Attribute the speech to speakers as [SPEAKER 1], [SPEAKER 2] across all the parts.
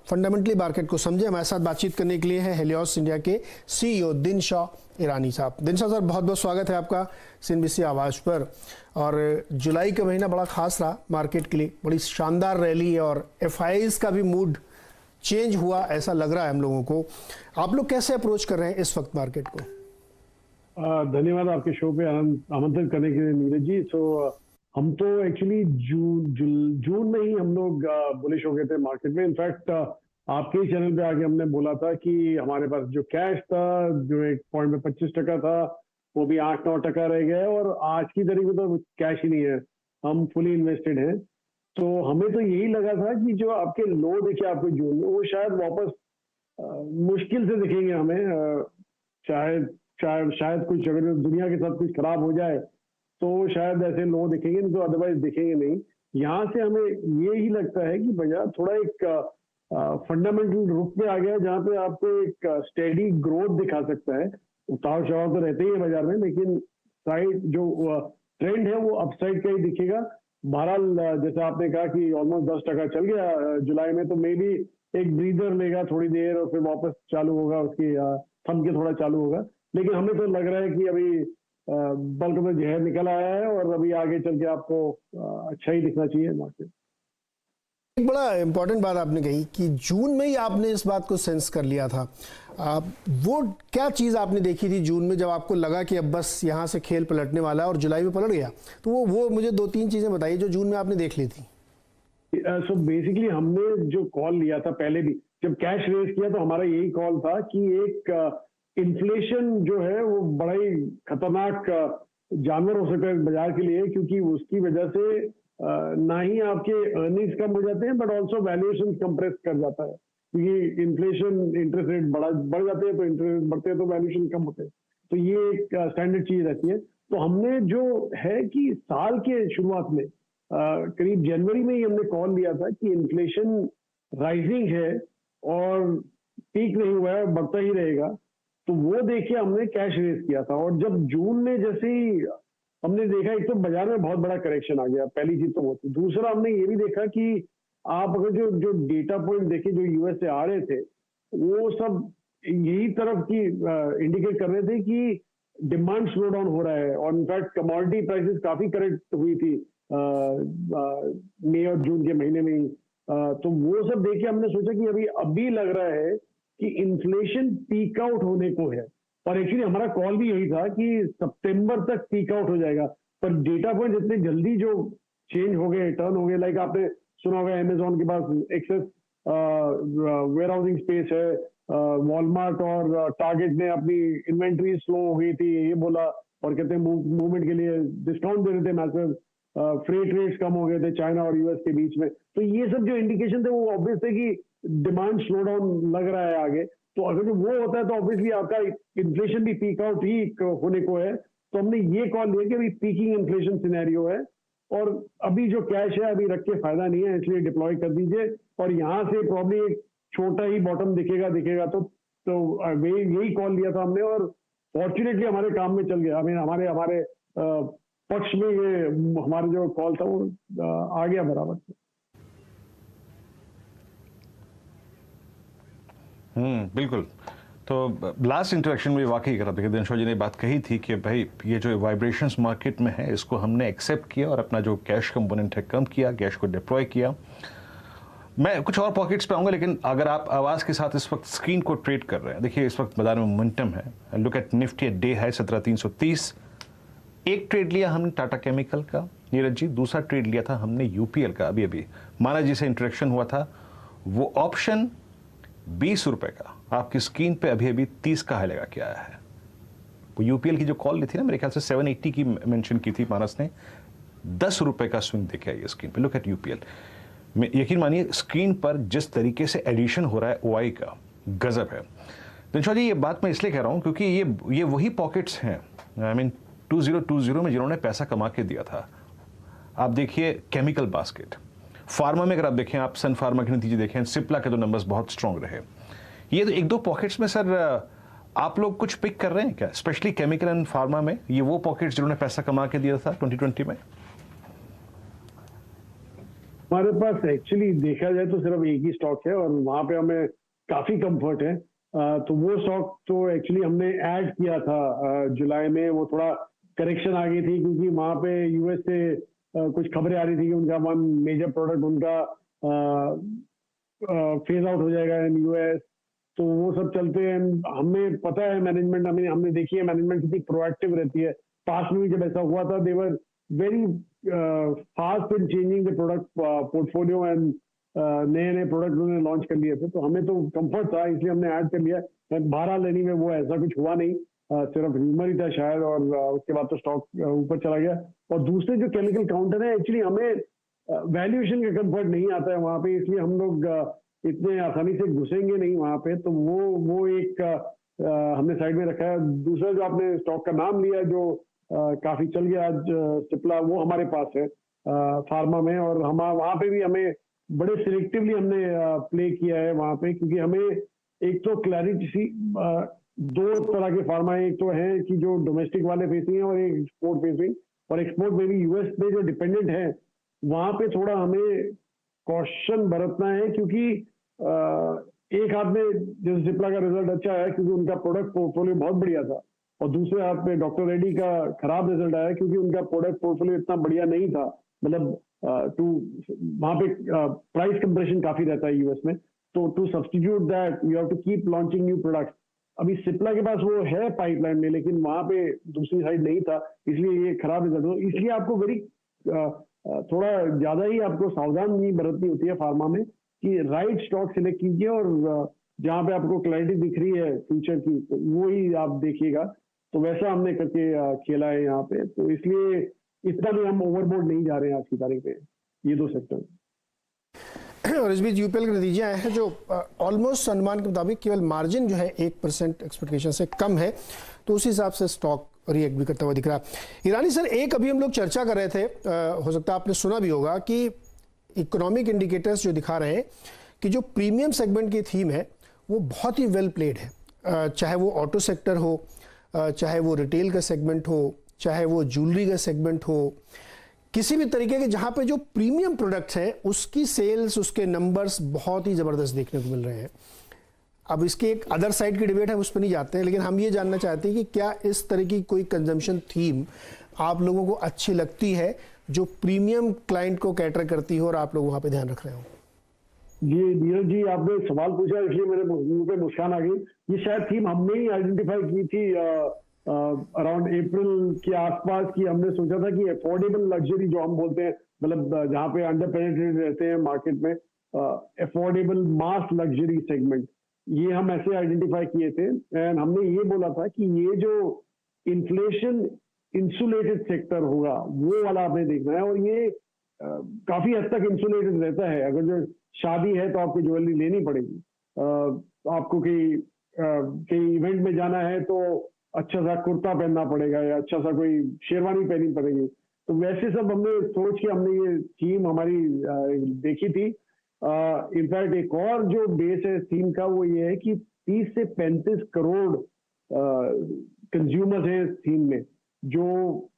[SPEAKER 1] Fundamentally market को समझे। हमारे साथ बातचीत करने के लिए है हेलियोस इंडिया के सीईओ दिनशाह ईरानी साहब। दिनशाह सर, बहुत बहुत स्वागत है आपका CNBC आवाज़ पर। और जुलाई का महीना बड़ा खास रहा मार्केट के लिए, बड़ी शानदार रैली और FIIs का भी मूड चेंज हुआ ऐसा लग रहा है हम लोगों को। आप लोग कैसे अप्रोच कर रहे हैं इस वक्त मार्केट को?
[SPEAKER 2] धन्यवाद आपके शो पे आमंत्रित करने के लिए नीरज जी। हम तो एक्चुअली जून में ही हम लोग बुलिश हो गए थे मार्केट में। इनफैक्ट आपके ही चैनल पे आके हमने बोला था कि हमारे पास जो कैश था, जो एक पॉइंट में 25% था, वो भी 8-9% रह गया है और आज की तारीख में तो कैश ही नहीं है, हम फुली इन्वेस्टेड हैं। तो हमें तो यही लगा था कि जो आपके लो दिखे आपको जून में, वो शायद वापस मुश्किल से दिखेंगे हमें। शायद कुछ अगर दुनिया के साथ कुछ खराब हो जाए तो शायद ऐसे लो दिखेंगे, नहीं तो अदरवाइज दिखेंगे नहीं। यहाँ से हमें ये ही लगता है कि बाजार थोड़ा एक फंडामेंटल रुख में आ गया, जहाँ पे आपको एक स्टेडी ग्रोथ दिखा सकता है। उतार चढ़ाव तो रहते ही है बाजार में, लेकिन साइड जो ट्रेंड है वो अपसाइड का ही दिखेगा। बहरहाल जैसे आपने कहा कि ऑलमोस्ट 10% चल गया जुलाई में, तो मे बी एक ब्रीदर लेगा थोड़ी देर और फिर वापस चालू होगा, उसकी थम के थोड़ा चालू होगा। लेकिन हमें तो लग रहा है कि अभी बल्क में जहर निकल आया है और अभी आगे चल के आपको अच्छा ही दिखना चाहिए मार्केट।
[SPEAKER 1] एक बड़ा इंपॉर्टेंट बात आपने कही कि जून में ही आपने इस बात को सेंस कर लिया था। वो क्या चीज़ आपने देखी थी जून में जब आपको लगा कि अब बस यहाँ से खेल पलटने वाला है और जुलाई में पलट गया? तो वो मुझे 2-3 चीज़ें बताइए जो जून में आपने देख ली थी।
[SPEAKER 2] सो बेसिकली हमने जो कॉल लिया था पहले भी, जब कैश रेज किया तो हमारा यही कॉल था कि एक इन्फ्लेशन जो है वो बड़ा ही खतरनाक जानवर हो सकता है बाजार के लिए, क्योंकि उसकी वजह से ना ही आपके अर्निंग्स कम हो जाते हैं बट ऑल्सो वैल्यूएशन कंप्रेस कर जाता है, क्योंकि इन्फ्लेशन इंटरेस्ट रेट बढ़ जाते हैं तो इंटरेस्ट बढ़ते हैं तो वैल्यूएशन कम होते हैं। तो ये एक स्टैंडर्ड चीज रहती है। तो हमने जो है कि साल के शुरुआत में करीब जनवरी में ही हमने कॉल लिया था कि इन्फ्लेशन राइजिंग है और पीक नहीं हुआ है, बढ़ता ही रहेगा। तो वो देखिए हमने कैश रेज किया था। और जब जून में जैसे ही हमने देखा, एक तो बाजार में बहुत बड़ा करेक्शन आ गया, पहली चीज तो होती। दूसरा हमने ये भी देखा कि आप अगर जो डेटा पॉइंट देखे जो US से आ रहे थे, वो सब यही तरफ की इंडिकेट कर रहे थे कि डिमांड स्लो डाउन हो रहा है। और इनफैक्ट कमोडिटी प्राइसेस काफी करेक्ट हुई थी मई और जून के महीने में ही। तो वो सब देख के हमने सोचा कि अभी लग रहा है कि इन्फ्लेशन पीक आउट होने को है। और एक्चुअली हमारा कॉल भी यही था कि सितंबर तक पीक आउट हो जाएगा। पर डेटा पॉइंट इतने जल्दी जो चेंज हो गए, टर्न हो गए, लाइक आपने सुना होगा अमेजोन के पास एक्सेस वेयर हाउसिंग स्पेस है, वॉलमार्ट और टारगेट ने अपनी इन्वेंट्री स्लो हो गई थी ये बोला, और कहते हैं मूवमेंट के लिए डिस्काउंट दे रहे थे मैसेज, फ्रेट रेट्स कम हो गए थे चाइना और US के बीच में। तो ये सब जो इंडिकेशन थे वो ऑब्वियस है कि डिमांड स्लो डाउन लग रहा है आगे। तो अगर वो होता है तो ऑब्वियसली आपका इन्फ्लेशन भी पीक आउट ही होने को है। तो हमने ये कॉल लिया कि अभी पीकिंग इन्फ्लेशन सिनेरियो है और अभी जो कैश है अभी रख के फायदा नहीं है, इसलिए डिप्लॉय कर दीजिए। और यहाँ से प्रॉब्ली एक छोटा ही बॉटम दिखेगा तो यही कॉल लिया था हमने और फॉर्चुनेटली हमारे काम में चल गया। हमारे पक्ष में ये हमारा जो कॉल था वो आ गया बराबर से।
[SPEAKER 3] बिल्कुल। तो लास्ट इंटरेक्शन में वाकई करा, देखिए दिनशाह जी ने बात कही थी कि भाई ये जो वाइब्रेशंस मार्केट में है इसको हमने एक्सेप्ट किया और अपना जो कैश कंपोनेंट है कम किया, कैश को डिप्लॉय किया। मैं कुछ और पॉकेट्स पे आऊँगा, लेकिन अगर आप आवाज़ के साथ इस वक्त स्क्रीन को ट्रेड कर रहे हैं, देखिए इस वक्त बाजार में मोमेंटम है। लुक एट निफ्टी, डे है 17,330। एक ट्रेड लिया हमने टाटा केमिकल का नीरज जी, दूसरा ट्रेड लिया था हमने UPL का। अभी माना जी से इंटरेक्शन हुआ था, वो ऑप्शन 20 रुपए का आपकी स्क्रीन पे अभी 30 का हाई लगा के आया है। वो UPL की जो कॉल ली थी ना, मेरे ख्याल से 780 की मेंशन की थी मानस ने, 10 रुपए का स्विंग दिखे ये स्क्रीन पे। Look at UPL। यकीन मानिए स्क्रीन पर जिस तरीके से एडिशन हो रहा है OI का, गजब है। दिनशाह जी ये बात मैं इसलिए कह रहा हूं क्योंकि ये वही पॉकेट्स हैं, आई मीन 2020 में जिन्होंने पैसा कमा के दिया था। आप देखिए केमिकल बास्केट, फार्मा में अगर आप देखें, आप सन फार्मा के नतीजे देखें, सिप्ला के तो नंबर्स बहुत स्ट्रांग रहे। ये तो 1-2 पॉकेट्स में सर आप लोग कुछ पिक कर रहे हैं क्या, स्पेशली केमिकल एंड फार्मा में? ये वो पॉकेट्स जिन्होंने पैसा कमा के दिया था 2020 में?
[SPEAKER 2] हमारे पास एक्चुअली देखा जाए तो सिर्फ एक ही स्टॉक है और वहां पे हमें काफी कंफर्ट है। तो वो स्टॉक तो एक्चुअली हमने ऐड किया था जुलाई में। वो थोड़ा करेक्शन आ गई थी क्योंकि वहां पे यूएस से कुछ खबरें आ रही थी कि उनका वन मेजर प्रोडक्ट उनका फेज आउट हो जाएगा इन यूएस। तो वो सब चलते हैं। हमें पता है मैनेजमेंट, हमने देखी है मैनेजमेंट कितनी प्रोएक्टिव रहती है। पास में भी जब ऐसा हुआ था, they were very fast in changing the product portfolio and नए नए प्रोडक्ट उन्होंने लॉन्च कर लिए थे। तो हमें तो कंफर्ट था, इसलिए हमने ऐड कर लिया। बहरहाल लेनी में वो ऐसा कुछ हुआ नहीं, सिर्फ र्यूमर ही था शायद, और उसके बाद तो स्टॉक ऊपर चला गया। और दूसरे जो केमिकल काउंटर है, एक्चुअली हमें वैल्यूएशन का कंफर्ट नहीं आता है वहां पे, इसलिए हम लोग इतने आसानी से घुसेंगे नहीं वहां पे। तो वो एक हमने साइड में रखा है। दूसरा जो आपने स्टॉक का नाम लिया जो काफी चल गया आज, सिप्ला, वो हमारे पास है फार्मा में। और हम वहां पे भी हमें बड़े सिलेक्टिवली हमने प्ले किया है वहां पे, क्योंकि हमें एक तो क्लैरिटी, दो तरह के फार्मा है। एक तो है कि जो डोमेस्टिक वाले फेसिंग है और एक एक्सपोर्ट फेसिंग। और एक्सपोर्ट में भी यूएस पे जो डिपेंडेंट है वहां पे थोड़ा हमें कॉशन बरतना है, क्योंकि एक हाथ में जैसे सिप्ला का रिजल्ट अच्छा आया क्योंकि उनका प्रोडक्ट पोर्टफोलियो बहुत बढ़िया था, और दूसरे हाथ में डॉक्टर रेड्डी का खराब रिजल्ट आया क्योंकि उनका प्रोडक्ट पोर्टफोलियो इतना बढ़िया नहीं था। मतलब वहां पे प्राइस कंप्रेशन काफी रहता है यूएस में। तो to substitute that you have to keep launching new products. अभी सिप्ला के पास वो है पाइपलाइन में, लेकिन वहां पे दूसरी साइड नहीं था, इसलिए ये खराब रिजल्ट हो। इसलिए आपको थोड़ा ज्यादा ही आपको सावधानी बरतनी होती है फार्मा में कि राइट स्टॉक सिलेक्ट कीजिए, और जहां पे आपको क्लैरिटी दिख रही है फ्यूचर की तो वो ही आप देखिएगा। तो वैसा हमने करके खेला है यहाँ पे। तो इसलिए इतना भी हम ओवरबोर्ड नहीं जा रहे हैं आज की तारीख में, ये दो सेक्टर।
[SPEAKER 1] और इस बीच यूपीएल के नतीजे आए हैं जो ऑलमोस्ट अनुमान के मुताबिक केवल मार्जिन जो है 1% एक्सपेक्टेशन से कम है, तो उस हिसाब से स्टॉक रिएक्ट भी करता हुआ दिख रहा है। ईरानी सर, एक अभी हम लोग चर्चा कर रहे थे, हो सकता है आपने सुना भी होगा कि इकोनॉमिक इंडिकेटर्स जो दिखा रहे हैं कि जो प्रीमियम सेगमेंट की थीम है वो बहुत ही वेल प्लेड है। चाहे वो ऑटो सेक्टर हो, चाहे वो रिटेल का सेगमेंट हो, चाहे वो ज्वेलरी का सेगमेंट हो, किसी भी तरीके के जहां पे जो प्रीमियम प्रोडक्ट्स हैं उसकी सेल्स, उसके नंबर्स बहुत ही ज़बरदस्त देखने को मिल रहे हैं। अब इसके एक अदर साइड की डिबेट है, उस पर नहीं जाते हैं, लेकिन हम ये जानना चाहते हैं कि क्या इस तरह की कोई कंजम्पशन थीम आप लोगों को अच्छी लगती है जो प्रीमियम क्लाइंट को कैटर करती हो और आप लोग वहां पे ध्यान रख रहे हो?
[SPEAKER 2] जी नीरज जी, आपने सवाल पूछा इसलिए मेरे मुंह पे मुस्कान आ गई। ये शायद थीम हमने ही आइडेंटिफाई की थी अराउंड अप्रैल के आसपास की। हमने सोचा था कि अफोर्डेबल लग्जरी जो हम बोलते हैं, मतलब जहाँ पे अंडर पेनिट्रेटेड रहते हैं मार्केट में, अफोर्डेबल मास लग्जरी सेगमेंट, ये हम ऐसे आइडेंटिफाई किए थे। एंड हमने ये बोला था कि ये जो इन्फ्लेशन इंसुलेटेड सेक्टर होगा वो वाला आपने देखना है, और ये काफी हद तक इंसुलेटेड रहता है। अगर जो शादी है तो आपको ज्वेलरी लेनी पड़ेगी, आपको कहीं इवेंट में जाना है तो अच्छा सा कुर्ता पहनना पड़ेगा या अच्छा सा कोई शेरवानी पहननी पड़ेगी। तो वैसे सब हमने सोच के हमने ये थीम हमारी देखी थी। इनफैक्ट एक और जो बेस है थीम का वो ये है कि 30 से 35 करोड़ कंज्यूमर्स हैं इस थीम में जो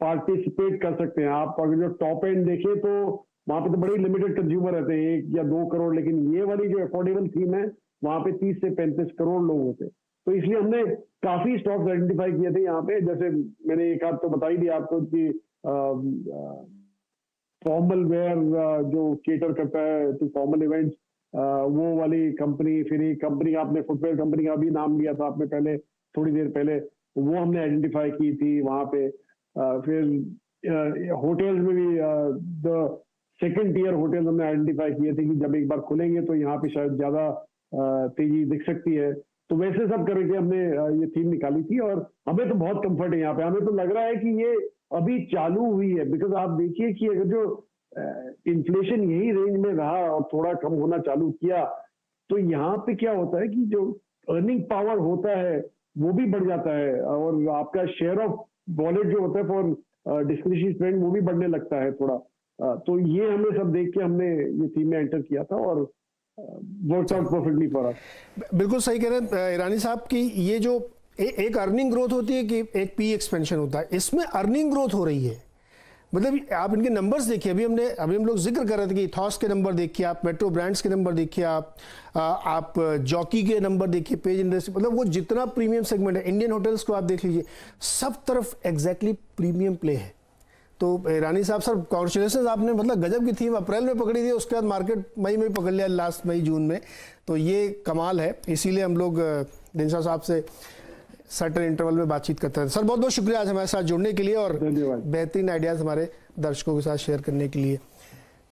[SPEAKER 2] पार्टिसिपेट कर सकते हैं। आप अगर जो टॉप एंड देखें तो वहां पे तो बड़े लिमिटेड कंज्यूमर रहते हैं, 1 या 2 करोड़, लेकिन ये वाली जो अफोर्डेबल थीम है वहां पे 30 से 35 करोड़ लोग होते हैं। तो इसलिए हमने काफी स्टॉक्स आइडेंटिफाई किए थे यहाँ पे। जैसे मैंने एक आध तो बता ही दिया आपको कि फॉर्मल वेयर जो केटर करता है टू फॉर्मल इवेंट्स, वो वाली कंपनी। फिर एक कंपनी, आपने फुटवेयर कंपनी का भी नाम लिया था आपने पहले, थोड़ी देर पहले, वो हमने आइडेंटिफाई की थी वहां पे। फिर होटल्स में भी द सेकंड टियर होटल हमने आइडेंटिफाई किए थे कि जब एक बार खुलेंगे तो यहाँ पे शायद ज्यादा तेजी दिख सकती है। तो वैसे सब करके हमने ये थीम निकाली थी, और हमें तो बहुत कंफर्ट है यहाँ पे। हमें तो लग रहा है कि ये अभी चालू हुई है, बिकॉज आप देखिए कि अगर जो इन्फ्लेशन यही रेंज में रहा और थोड़ा कम होना चालू किया तो यहाँ पे क्या होता है कि जो अर्निंग पावर होता है वो भी बढ़ जाता है, और आपका शेयर ऑफ वॉलेट जो होता है फॉर डिस्क्रिशनरी स्पेंड वो भी बढ़ने लगता है थोड़ा। तो ये हमें सब देख के हमने ये थीम में एंटर किया था और worked out perfectly for us.
[SPEAKER 1] बिल्कुल सही कह रहे हैं ईरानी साहब की ये जो एक अर्निंग ग्रोथ होती है कि एक पी एक्सपेंशन होता है, इसमें अर्निंग ग्रोथ हो रही है। मतलब आप इनके नंबर्स देखिए, अभी हम लोग जिक्र कर रहे थे कि इथॉस के नंबर देखिए आप, मेट्रो ब्रांड्स के नंबर देखिए आप जॉकी के नंबर देखिए, पेज इंडस्ट्री, मतलब वो जितना प्रीमियम सेगमेंट है, इंडियन होटल्स को आप देख लीजिए, सब तरफ एग्जैक्टली प्रीमियम प्ले है। तो ईरानी साहब सर कॉन्ग्रेचुलेशन, आपने मतलब गजब की थीम अप्रैल में पकड़ी थी, उसके बाद मार्केट मई में पकड़ लिया, लास्ट मई जून में, तो ये कमाल है। इसीलिए हम लोग दिनशा साहब से सर्टेन इंटरवल में बातचीत करते हैं। सर बहुत बहुत शुक्रिया आज हमारे साथ जुड़ने के लिए और
[SPEAKER 2] धन्यवाद।
[SPEAKER 1] बेहतरीन आइडियाज़ हमारे दर्शकों के साथ शेयर करने के लिए।